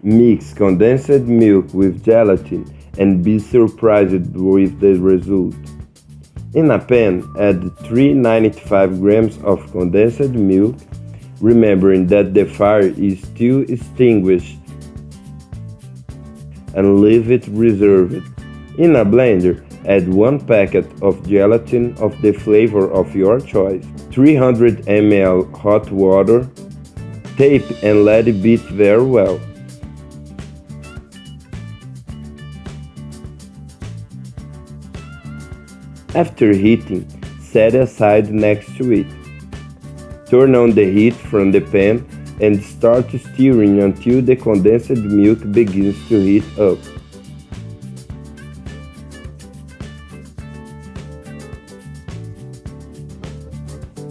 Mix condensed milk with gelatin and be surprised with the result. In a pan, add 395 grams of condensed milk, remembering that the fire is still extinguished, and leave it reserved. In a blender, add 1 packet of gelatin of the flavor of your choice, 300 ml hot water, tape and let it beat very well. After heating, set aside next to it. Turn on the heat from the pan and start stirring until the condensed milk begins to heat up.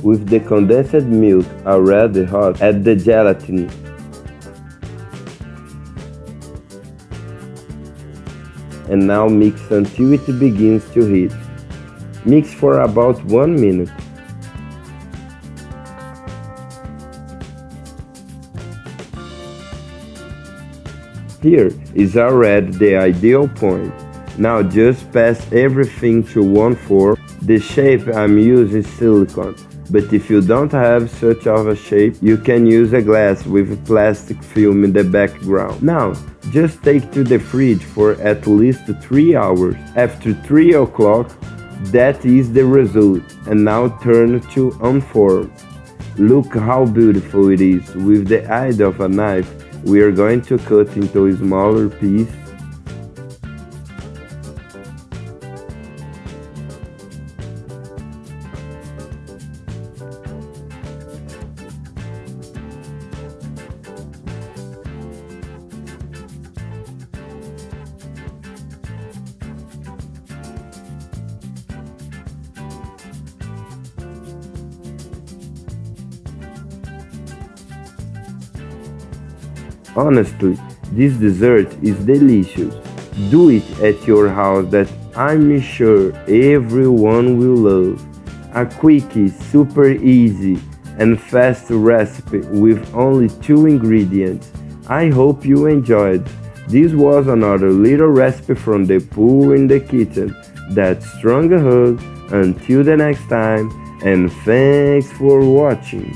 With the condensed milk already hot, add the gelatin. And now mix until it begins to heat. Mix for about 1 minute. Here is already the ideal point. Now just pass everything to 1/4. The shape I'm using is silicone, but if you don't have such of a shape, you can use a glass with plastic film in the background. Now, just take to the fridge for at least 3 hours. After 3 o'clock, that is the result, and now turn to unform. Look how beautiful it is. With the aid of a knife, we are going to cut into a smaller piece. Honestly, this dessert is delicious. Do it at your house that I'm sure everyone will love. A quick, super easy and fast recipe with only 2 ingredients. I hope you enjoyed. This was another little recipe from the pool in the kitchen. That strong hug. Until the next time, and thanks for watching.